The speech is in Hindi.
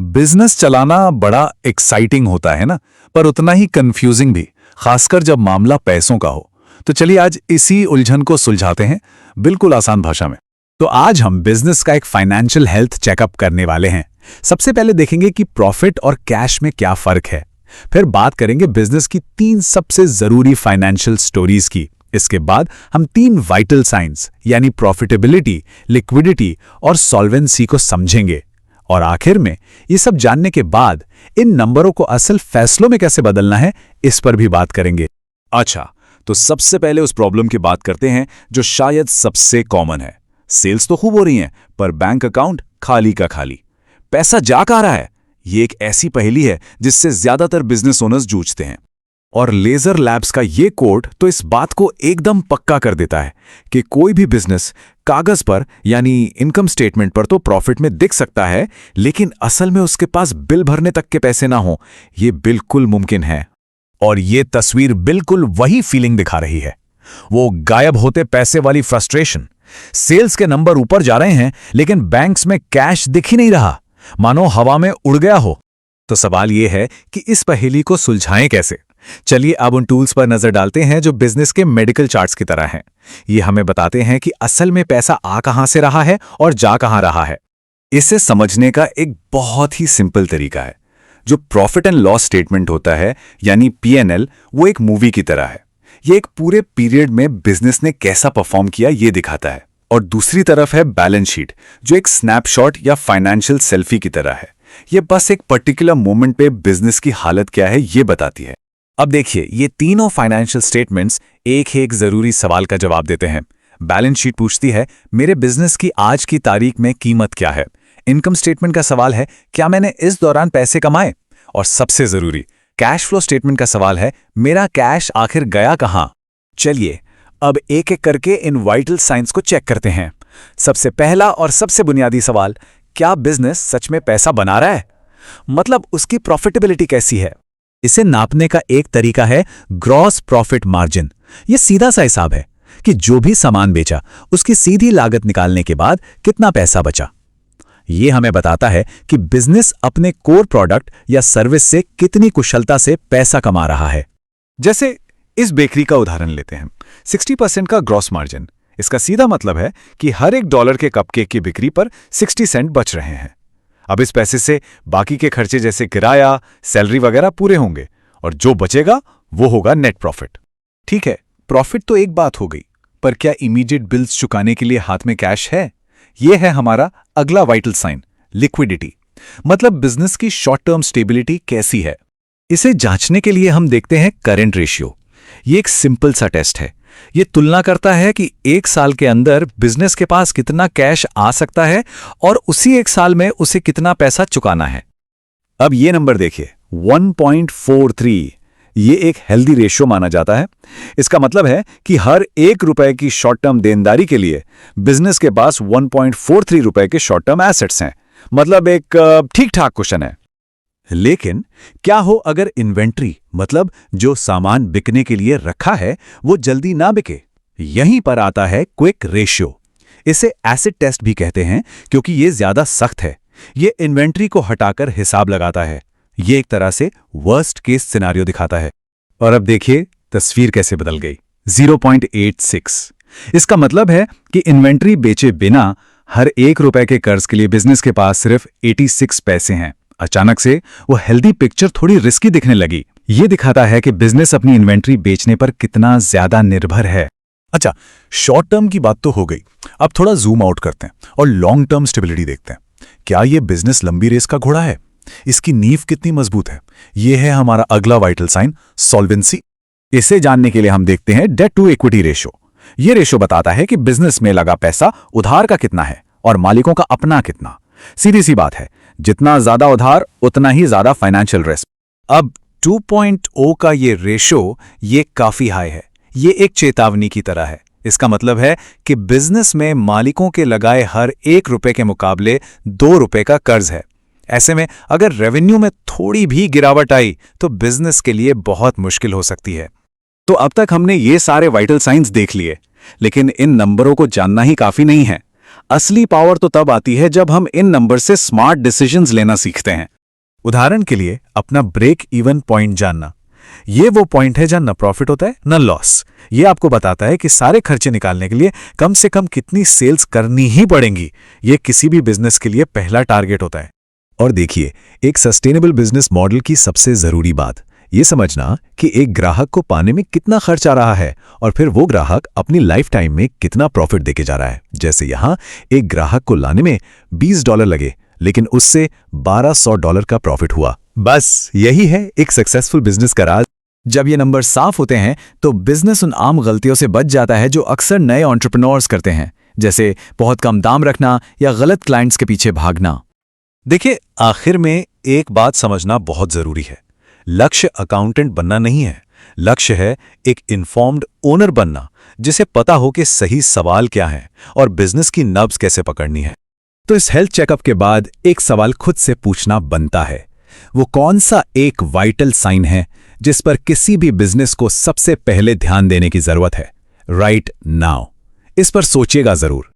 बिजनेस चलाना बड़ा एक्साइटिंग होता है ना, पर उतना ही कंफ्यूजिंग भी, खासकर जब मामला पैसों का हो। तो चलिए आज इसी उलझन को सुलझाते हैं बिल्कुल आसान भाषा में। तो आज हम बिजनेस का एक फाइनेंशियल हेल्थ चेकअप करने वाले हैं। सबसे पहले देखेंगे कि प्रॉफिट और कैश में क्या फर्क है। फिर बात करेंगे बिजनेस की 3 सबसे जरूरी फाइनेंशियल स्टोरीज की। इसके बाद हम 3 वाइटल साइंस यानी प्रॉफिटेबिलिटी, लिक्विडिटी और सॉल्वेंसी को समझेंगे। और आखिर में ये सब जानने के बाद इन नंबरों को असल फैसलों में कैसे बदलना है, इस पर भी बात करेंगे। अच्छा, तो सबसे पहले उस प्रॉब्लम की बात करते हैं जो शायद सबसे कॉमन है। सेल्स तो खूब हो रही हैं, पर बैंक अकाउंट खाली का खाली। पैसा जा कहाँ रहा है? ये एक ऐसी पहेली है जिससे ज्यादातर बिजनेस ओनर्स जूझते हैं। और लेजर लैब्स का ये कोड तो इस बात को एकदम पक्का कर देता है कि कोई भी बिजनेस कागज पर यानी इनकम स्टेटमेंट पर तो प्रॉफिट में दिख सकता है, लेकिन असल में उसके पास बिल भरने तक के पैसे ना हो, ये बिल्कुल मुमकिन है। और ये तस्वीर बिल्कुल वही फीलिंग दिखा रही है, वो गायब होते पैसे वाली फ्रस्ट्रेशन। सेल्स के नंबर ऊपर जा रहे हैं, लेकिन बैंक्स में कैश दिख ही नहीं रहा, मानो हवा में उड़ गया हो। तो सवाल ये है कि इस पहेली को सुलझाएं कैसे। चलिए अब उन टूल्स पर नजर डालते हैं जो बिजनेस के मेडिकल चार्ट्स की तरह हैं। ये हमें बताते हैं कि असल में पैसा आ कहां से रहा है और जा कहां रहा है। इसे समझने का एक बहुत ही सिंपल तरीका है। जो प्रॉफिट एंड लॉस स्टेटमेंट होता है यानी P&L, वो एक मूवी की तरह है। ये एक पूरे पीरियड में बिजनेस ने कैसा परफॉर्म किया ये दिखाता है। और दूसरी तरफ है बैलेंस शीट, जो एक स्नैपशॉट या फाइनेंशियल सेल्फी की तरह है। ये बस एक पर्टिकुलर मोमेंट पे बिजनेस की हालत क्या है ये बताती है। अब देखिए, ये तीनों फाइनेंशियल स्टेटमेंट्स एक जरूरी सवाल का जवाब देते हैं। बैलेंस शीट पूछती है मेरे बिजनेस की आज की तारीख में कीमत क्या है। इनकम स्टेटमेंट का सवाल है क्या मैंने इस दौरान पैसे कमाए। और सबसे जरूरी कैश फ्लो स्टेटमेंट का सवाल है मेरा कैश आखिर गया कहां। चलिए अब एक एक करके इन वाइटल साइंस को चेक करते हैं। सबसे पहला और सबसे बुनियादी सवाल, क्या बिजनेस सच में पैसा बना रहा है? मतलब उसकी प्रॉफिटेबिलिटी कैसी है? इसे नापने का एक तरीका है ग्रॉस प्रॉफिट मार्जिन। यह सीधा सा हिसाब है कि जो भी सामान बेचा उसकी सीधी लागत निकालने के बाद कितना पैसा बचा। यह हमें बताता है कि बिजनेस अपने कोर प्रोडक्ट या सर्विस से कितनी कुशलता से पैसा कमा रहा है। जैसे इस बेकरी का उदाहरण लेते हैं, 60% का ग्रॉस मार्जिन। इसका सीधा मतलब है कि हर एक $1 के कपकेक की बिक्री पर 60 सेंट बच रहे हैं। अब इस पैसे से बाकी के खर्चे जैसे किराया, सैलरी वगैरह पूरे होंगे और जो बचेगा वो होगा नेट प्रॉफिट। ठीक है, प्रॉफिट तो एक बात हो गई, पर क्या इमीडिएट बिल्स चुकाने के लिए हाथ में कैश है? यह है हमारा अगला वाइटल साइन, लिक्विडिटी। मतलब बिजनेस की शॉर्ट टर्म स्टेबिलिटी कैसी है। इसे जांचने के लिए हम देखते हैं करंट रेशियो। ये एक सिंपल सा टेस्ट है। ये तुलना करता है कि 1 साल के अंदर बिजनेस के पास कितना कैश आ सकता है और उसी 1 साल में उसे कितना पैसा चुकाना है। अब ये नंबर देखिए, 1.43। ये एक हेल्दी रेशियो माना जाता है। इसका मतलब है कि हर ₹1 की शॉर्ट टर्म देनदारी के लिए बिजनेस के पास 1.43 रुपए के शॉर्ट टर्म एसेट्स हैं। मतलब एक ठीक ठाक क्वेश्चन है। लेकिन क्या हो अगर इन्वेंट्री, मतलब जो सामान बिकने के लिए रखा है, वो जल्दी ना बिके? यहीं पर आता है क्विक रेशियो। इसे एसिड टेस्ट भी कहते हैं क्योंकि ये ज्यादा सख्त है। ये इन्वेंट्री को हटाकर हिसाब लगाता है। ये एक तरह से वर्स्ट केस सिनेरियो दिखाता है। और अब देखिए तस्वीर कैसे बदल गई। 0.86। इसका मतलब है कि इन्वेंट्री बेचे बिना हर ₹1 के कर्ज के लिए बिजनेस के पास सिर्फ 86 पैसे हैं। अचानक से वो हेल्दी पिक्चर थोड़ी रिस्की दिखने लगी। ये दिखाता है कि बिजनेस अपनी इन्वेंट्री बेचने पर कितना ज्यादा निर्भर है। अच्छा, शॉर्ट टर्म की बात तो हो गई, अब थोड़ा जूम आउट करते हैं और लॉन्ग टर्म स्टेबिलिटी देखते हैं। क्या ये बिजनेस लंबी रेस का घोड़ा है? इसकी नींव कितनी मजबूत है? ये है हमारा अगला वाइटल साइन, सॉल्वेंसी। इसे जानने के लिए हम देखते हैं डेट टू इक्विटी रेशियो। ये रेशियो बताता है कि बिजनेस में लगा पैसा उधार का कितना है और मालिकों का अपना कितना। सीधी सी बात है, जितना ज्यादा उधार उतना ही ज्यादा फाइनेंशियल रिस्क। अब 2.0 का ये रेशियो ये काफी हाई है। ये एक चेतावनी की तरह है। इसका मतलब है कि बिजनेस में मालिकों के लगाए हर ₹1 के मुकाबले ₹2 का कर्ज है। ऐसे में अगर रेवेन्यू में थोड़ी भी गिरावट आई तो बिजनेस के लिए बहुत मुश्किल हो सकती है। तो अब तक हमने ये सारे वाइटल साइंस देख लिए, लेकिन इन नंबरों को जानना ही काफी नहीं है। असली पावर तो तब आती है जब हम इन नंबर से स्मार्ट डिसीजंस लेना सीखते हैं। उदाहरण के लिए अपना ब्रेक इवन पॉइंट जानना। ये वो पॉइंट है जहां न प्रॉफिट होता है न लॉस। ये आपको बताता है कि सारे खर्चे निकालने के लिए कम से कम कितनी सेल्स करनी ही पड़ेंगी। ये किसी भी बिजनेस के लिए पहला टारगेट होता है। और देखिए, एक सस्टेनेबल बिजनेस मॉडल की सबसे जरूरी बात ये समझना कि एक ग्राहक को पाने में कितना खर्च आ रहा है और फिर वो ग्राहक अपनी लाइफ टाइम में कितना प्रॉफिट देके जा रहा है। जैसे यहां एक ग्राहक को लाने में $20 लगे, लेकिन उससे $1200 का प्रॉफिट हुआ। बस यही है एक सक्सेसफुल बिजनेस का राज। जब ये नंबर साफ होते हैं तो बिजनेस उन आम गलतियों से बच जाता है जो अक्सर नए एंटरप्रेन्योर्स करते हैं, जैसे बहुत कम दाम रखना या गलत क्लाइंट्स के पीछे भागना। देखिए, आखिर में एक बात समझना बहुत जरूरी है। लक्ष्य अकाउंटेंट बनना नहीं है, लक्ष्य है एक इन्फॉर्म्ड ओनर बनना, जिसे पता हो कि सही सवाल क्या है और बिजनेस की नब्ज कैसे पकड़नी है। तो इस हेल्थ चेकअप के बाद एक सवाल खुद से पूछना बनता है, वो कौन सा एक वाइटल साइन है जिस पर किसी भी बिजनेस को सबसे पहले ध्यान देने की जरूरत है राइट नाउ। इस पर सोचिएगा जरूर।